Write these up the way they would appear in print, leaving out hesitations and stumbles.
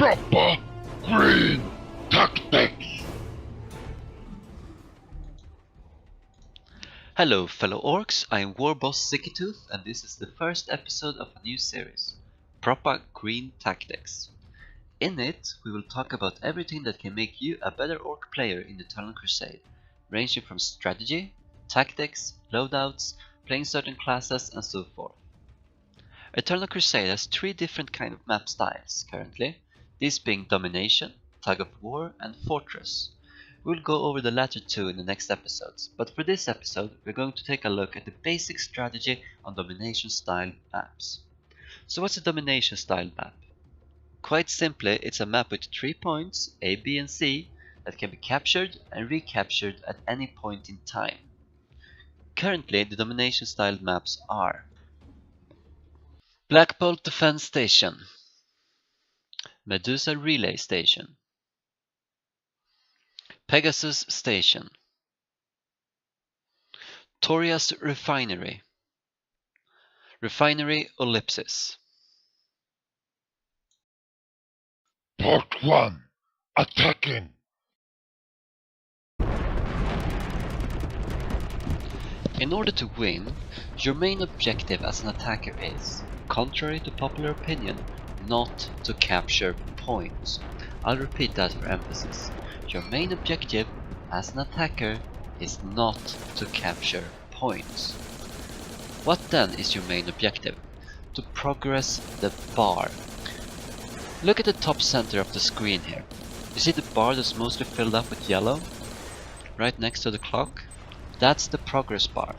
Proppa Green Taktikz. Hello fellow orcs, I am Warboss Sickytoof and this is the first episode of a new series, Proppa Green Taktikz. In it, we will talk about everything that can make you a better orc player in Eternal Crusade, ranging from strategy, tactics, loadouts, playing certain classes and so forth. Eternal Crusade has three different kind of map styles currently, these being Domination, Tug of War and Fortress. We'll go over the latter two in the next episodes, but for this episode we're going to take a look at the basic strategy on Domination style maps. So what's a Domination style map? Quite simply, it's a map with 3 points, A, B and C, that can be captured and recaptured at any point in time. Currently the Domination style maps are Black Bolt Defense Station, Medusa Relay Station, Pegasus Station, Toria's Refinery, Refinery Ellipsis. Part 1. Attacking. In order to win, your main objective as an attacker is, contrary to popular opinion, not to capture points. I'll repeat that for emphasis. Your main objective as an attacker is not to capture points. What then is your main objective? To progress the bar. Look at the top center of the screen here. You see the bar that's mostly filled up with yellow? Right next to the clock? That's the progress bar.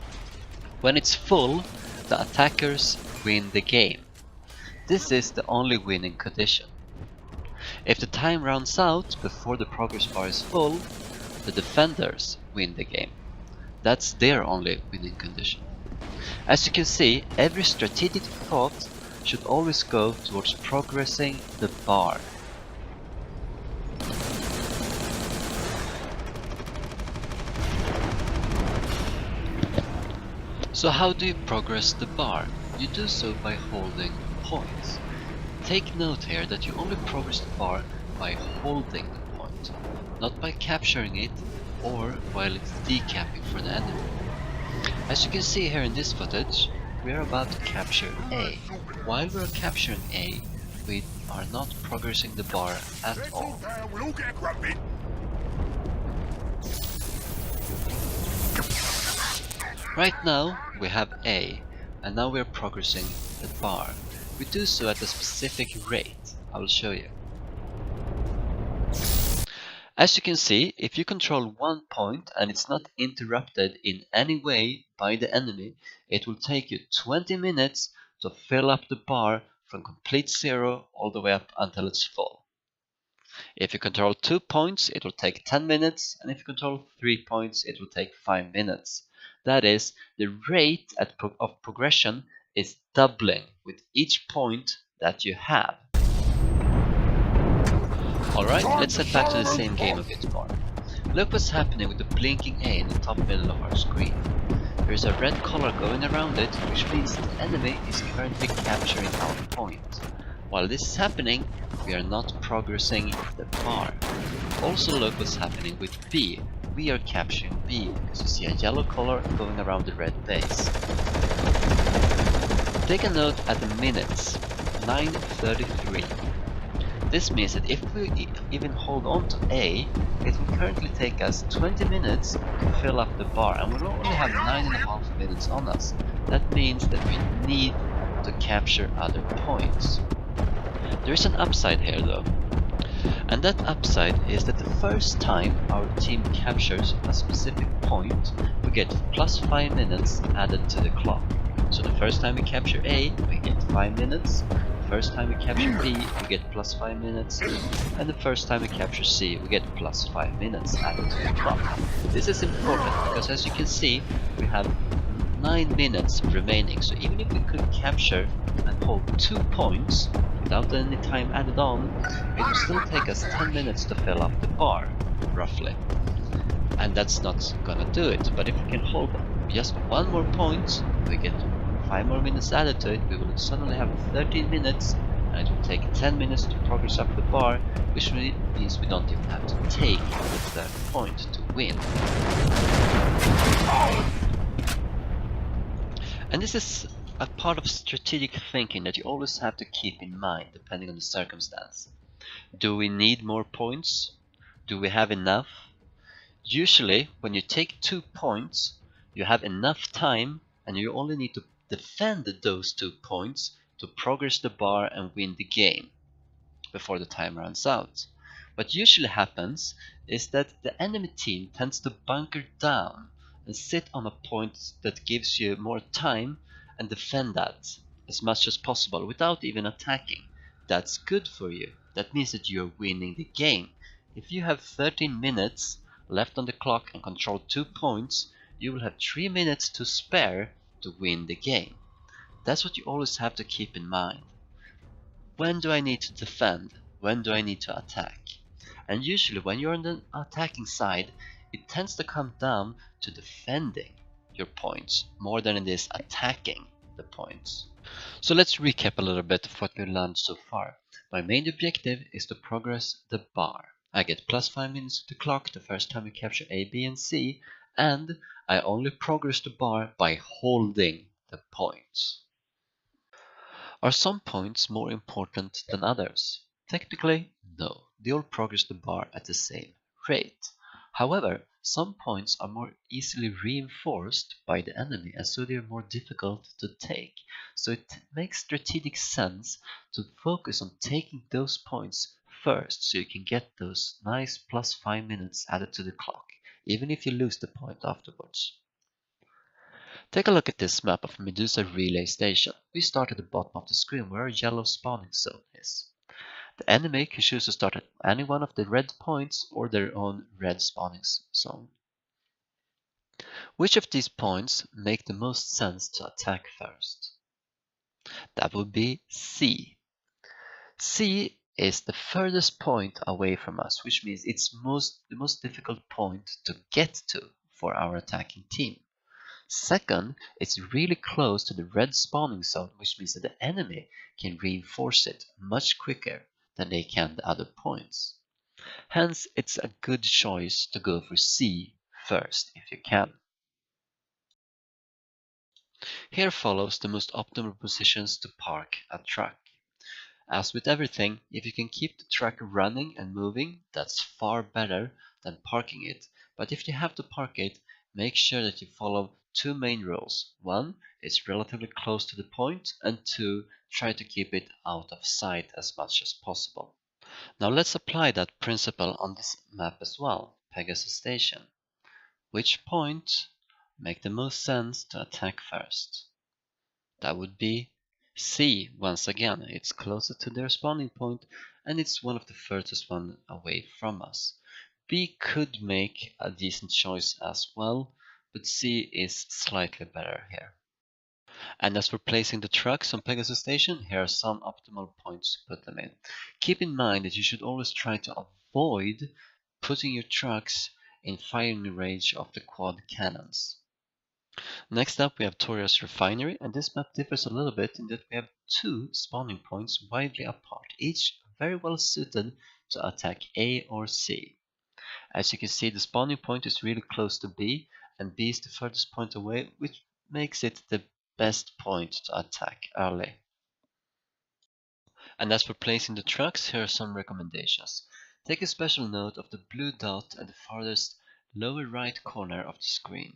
When it's full, the attackers win the game. This is the only winning condition. If the time runs out before the progress bar is full, the defenders win the game. That's their only winning condition. As you can see, every strategic thought should always go towards progressing the bar. So how do you progress the bar? You do so by holding points. Take note here that you only progress the bar by holding the point, not by capturing it or while it's decapping for the enemy. As you can see here in this footage, we are about to capture A. While we are capturing A, we are not progressing the bar at all. Right now we have A, and now we are progressing the bar. We do so at a specific rate. I will show you. As you can see, if you control 1 point and it's not interrupted in any way by the enemy, it will take you 20 minutes to fill up the bar from complete zero all the way up until it's full. If you control 2 points, it will take 10 minutes, and if you control 3 points, it will take 5 minutes. That is, the rate of progression is doubling with each point that you have. Alright, let's head back to the same game a bit more. Look what's happening with the blinking A in the top middle of our screen. There is a red color going around it, which means the enemy is currently capturing our point. While this is happening, we are not progressing the bar. Also look what's happening with B. We are capturing B, because you see a yellow color going around the red base. Take a note at the minutes, 9:33. This means that if we even hold on to A, it will currently take us 20 minutes to fill up the bar, and we'll only have 9.5 minutes on us. That means that we need to capture other points. There is an upside here though. And that upside is that the first time our team captures a specific point, we get plus 5 minutes added to the clock. So the first time we capture A, we get 5 minutes. The first time we capture B, we get plus 5 minutes. And the first time we capture C, we get plus 5 minutes added to the clock. This is important because, as you can see, we have 9 minutes remaining. So even if we could capture and hold 2 points without any time added on, it will still take us 10 minutes to fill up the bar, roughly. And that's not gonna do it. But if we can hold just 1 more point, we get 5 more minutes added to it, we will suddenly have 13 minutes, and it will take 10 minutes to progress up the bar, which means we don't even have to take the third point to win. And this is a part of strategic thinking that you always have to keep in mind depending on the circumstance. Do we need more points? Do we have enough? Usually, when you take 2 points, you have enough time and you only need to defend those 2 points to progress the bar and win the game before the time runs out. What usually happens is that the enemy team tends to bunker down and sit on a point that gives you more time and defend that as much as possible without even attacking. That's good for you. That means that you're winning the game. If you have 13 minutes left on the clock and control 2 points, you will have 3 minutes to spare to win the game. That's what you always have to keep in mind. When do I need to defend? When do I need to attack? And usually when you're on the attacking side, it tends to come down to defending your points more than it is attacking the points. So let's recap a little bit of what we've learned so far. My main objective is to progress the bar. I get plus 5 minutes to the clock the first time we capture A, B, and C, and I only progress the bar by holding the points. Are some points more important than others? Technically, no. They all progress the bar at the same rate. However, some points are more easily reinforced by the enemy and so they are more difficult to take. So it makes strategic sense to focus on taking those points first so you can get those nice plus 5 minutes added to the clock, even if you lose the point afterwards. Take a look at this map of Medusa Relay Station. We start at the bottom of the screen where a yellow spawning zone is. The enemy can choose to start at any one of the red points or their own red spawning zone. Which of these points make the most sense to attack first? That would be C. C is the furthest point away from us, which means it's the most difficult point to get to for our attacking team. Second, it's really close to the red spawning zone, which means that the enemy can reinforce it much quicker than they can the other points. Hence, it's a good choice to go for C first if you can. Here follows the most optimal positions to park a truck. As with everything, if you can keep the truck running and moving, that's far better than parking it. But if you have to park it, make sure that you follow 2 main rules. 1, it's relatively close to the point, and 2, try to keep it out of sight as much as possible. Now let's apply that principle on this map as well, Pegasus Station. Which point make the most sense to attack first? That would be C. Once again, it's closer to their spawning point and it's one of the furthest one away from us. B could make a decent choice as well, but C is slightly better here. And as for placing the trucks on Pegasus Station, here are some optimal points to put them in. Keep in mind that you should always try to avoid putting your trucks in firing range of the quad cannons. Next up we have Toria's Refinery, and this map differs a little bit in that we have 2 spawning points widely apart, each very well suited to attack A or C. As you can see, the spawning point is really close to B, and B is the furthest point away, which makes it the best point to attack early. And as for placing the trucks, here are some recommendations. Take a special note of the blue dot at the farthest lower right corner of the screen.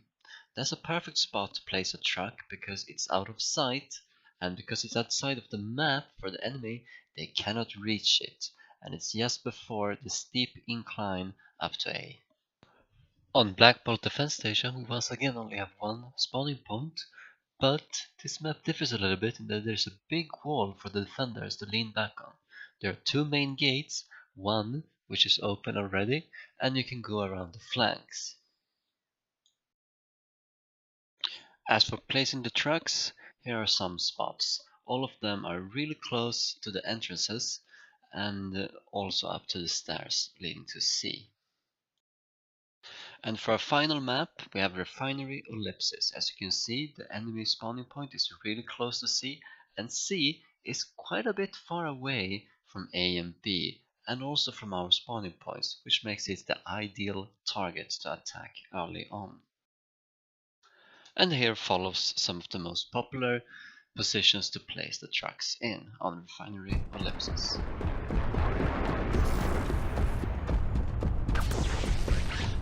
That's a perfect spot to place a truck because it's out of sight, and because it's outside of the map for the enemy, they cannot reach it, and it's just before the steep incline up to A. On Black Bolt Defense Station, we once again only have 1 spawning point, but this map differs a little bit in that there's a big wall for the defenders to lean back on. There are 2 main gates, one which is open already, and you can go around the flanks. As for placing the trucks, here are some spots. All of them are really close to the entrances and also up to the stairs leading to C. And for our final map, we have Refinery Ellipsis. As you can see, the enemy spawning point is really close to C, and C is quite a bit far away from A and B, and also from our spawning points, which makes it the ideal target to attack early on. And here follows some of the most popular positions to place the trucks in on refinery ellipses.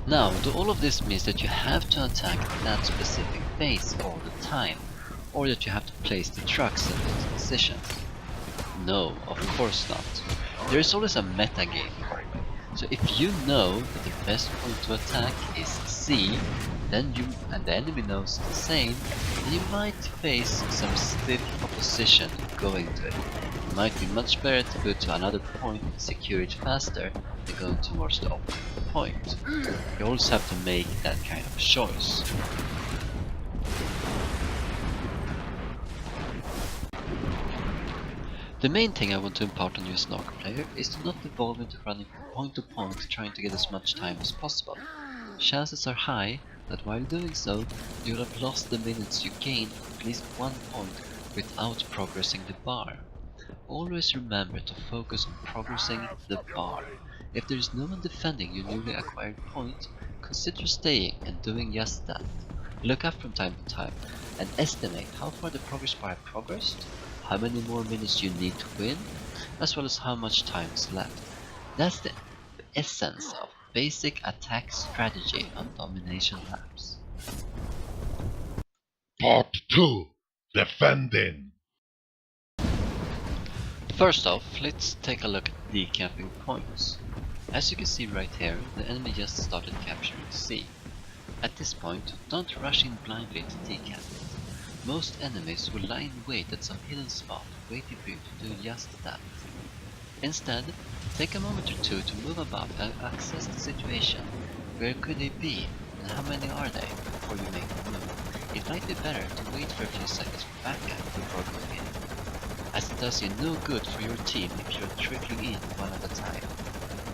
Now, all of this means that you have to attack that specific base all the time, or that you have to place the trucks in those positions. No, of course not. There is always a metagame going. So if you know that the best point to attack is C, then and the enemy knows the same, then you might face some stiff opposition going to it. It might be much better to go to another point and secure it faster than going towards the opposite point. You always have to make that kind of choice. The main thing I want to impart on you as an Arc player is to not evolve into running from point to point trying to get as much time as possible. Chances are high that while doing so, you'll have lost the minutes you gained from at least one point without progressing the bar. Always remember to focus on progressing the bar. If there is no one defending your newly acquired point, consider staying and doing just that. Look up from time to time and estimate how far the progress bar has progressed, how many more minutes you need to win, as well as how much time is left. That's the essence of basic attack strategy on domination maps. Part 2. Defending. First off, let's take a look at decapping points. As you can see right here, the enemy just started capturing C. At this point, don't rush in blindly to decap it. Most enemies will lie in wait at some hidden spot, waiting for you to do just that. Instead, take a moment or two to move above and assess the situation. Where could they be, and how many are they, before you make the move. It might be better to wait for a few seconds for backup before going in, as it does you no good for your team if you're trickling in one at a time.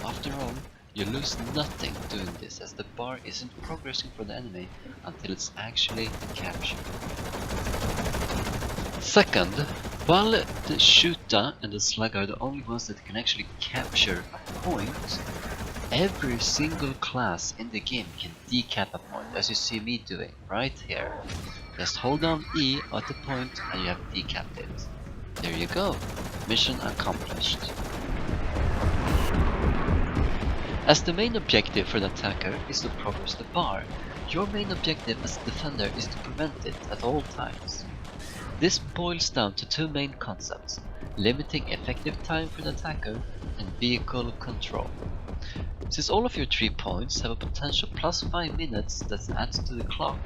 After all, you lose nothing doing this, as the bar isn't progressing for the enemy until it's actually captured. Second, while the Shoota and the Slug are the only ones that can actually capture a point, every single class in the game can decap a point, as you see me doing right here. Just hold down E at the point and you have decapped it. There you go, mission accomplished. As the main objective for the attacker is to progress the bar, your main objective as a defender is to prevent it at all times. This boils down to two main concepts: limiting effective time for the attacker and vehicle control. Since all of your 3 points have a potential plus 5 minutes that adds to the clock,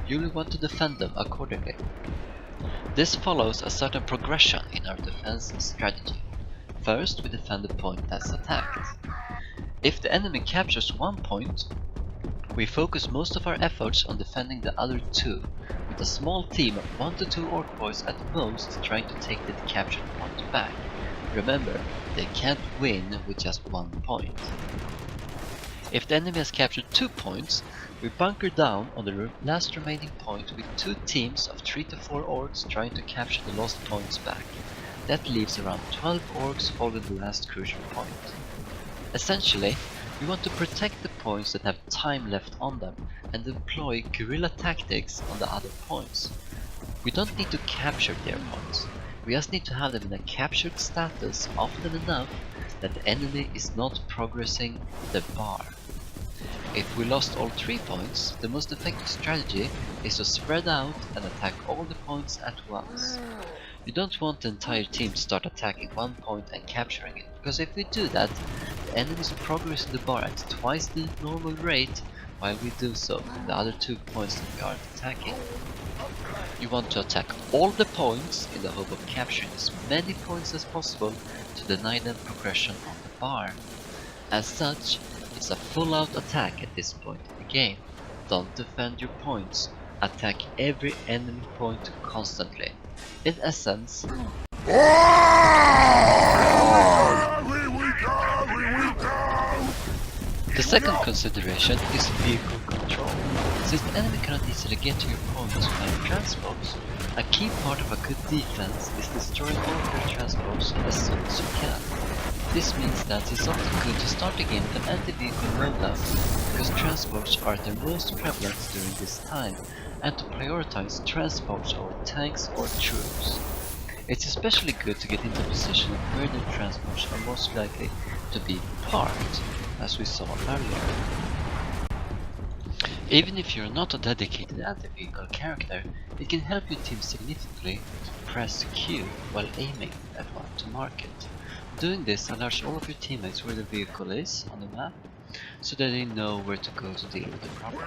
you will want to defend them accordingly. This follows a certain progression in our defense strategy. First, we defend the point that's attacked. If the enemy captures 1 point, we focus most of our efforts on defending the other 2, with a small team of 1 to 2 orc boys at most trying to take the captured point back. Remember, they can't win with just 1 point. If the enemy has captured 2 points, we bunker down on the last remaining point with 2 teams of 3 to 4 orcs trying to capture the lost points back. That leaves around 12 orcs holding the last crucial point. Essentially, we want to protect the points that have time left on them and deploy guerrilla tactics on the other points. We don't need to capture their points, we just need to have them in a captured status often enough that the enemy is not progressing the bar. If we lost all 3 points, the most effective strategy is to spread out and attack all the points at once. You don't want the entire team to start attacking 1 point and capturing it, because if we do that, the enemies will progress the bar at twice the normal rate while we do so, the other 2 points that we are attacking. You want to attack all the points in the hope of capturing as many points as possible to deny them progression on the bar. As such, it's a full-out attack at this point in the game. Don't defend your points, attack every enemy point constantly. In essence, the second consideration is vehicle control. Since the enemy cannot easily get to your points via transports, a key part of a good defense is destroying all of your transports as soon as you can. This means that it's often good to start the game with an anti-vehicle loadout, because transports are their most prevalent during this time, and to prioritize transports over tanks or troops. It's especially good to get into a position where the transports are most likely to be parked, as we saw earlier. Even if you're not a dedicated anti-vehicle character, it can help your team significantly to press Q while aiming at one to mark it. Doing this alerts all of your teammates where the vehicle is on the map, so that they know where to go to deal with the problem.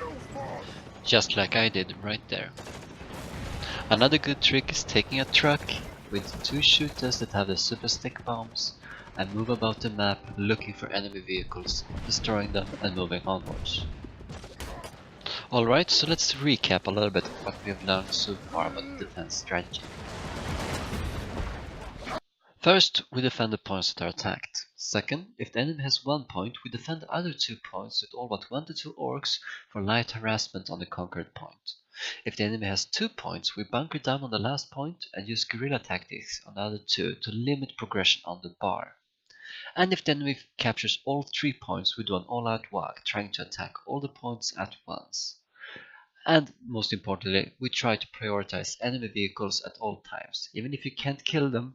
Just like I did right there. Another good trick is taking a truck with 2 shooters that have the super stick bombs and move about the map looking for enemy vehicles, destroying them and moving onwards. Alright, so let's recap a little bit of what we have learned so far about the defense strategy. First, we defend the points that are attacked. Second, if the enemy has 1 point, we defend the other 2 points with all but 1 to 2 orcs for light harassment on the conquered point. If the enemy has 2 points, we bunker down on the last point and use guerrilla tactics on the other 2 to limit progression on the bar. And if the enemy captures all 3 points, we do an all-out walk, trying to attack all the points at once. And most importantly, we try to prioritize enemy vehicles at all times. Even if you can't kill them,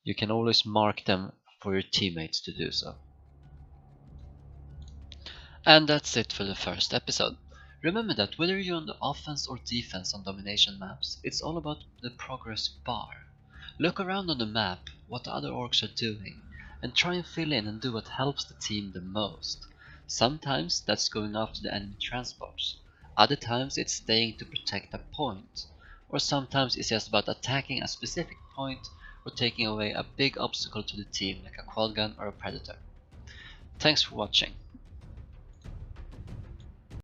you can always mark them for your teammates to do so. And that's it for the first episode. Remember that whether you're on the offense or defense on domination maps, it's all about the progress bar. Look around on the map, what the other orcs are doing, and try and fill in and do what helps the team the most. Sometimes that's going after the enemy transports, other times it's staying to protect a point, or sometimes it's just about attacking a specific point or taking away a big obstacle to the team like a quad gun or a predator. Thanks for watching.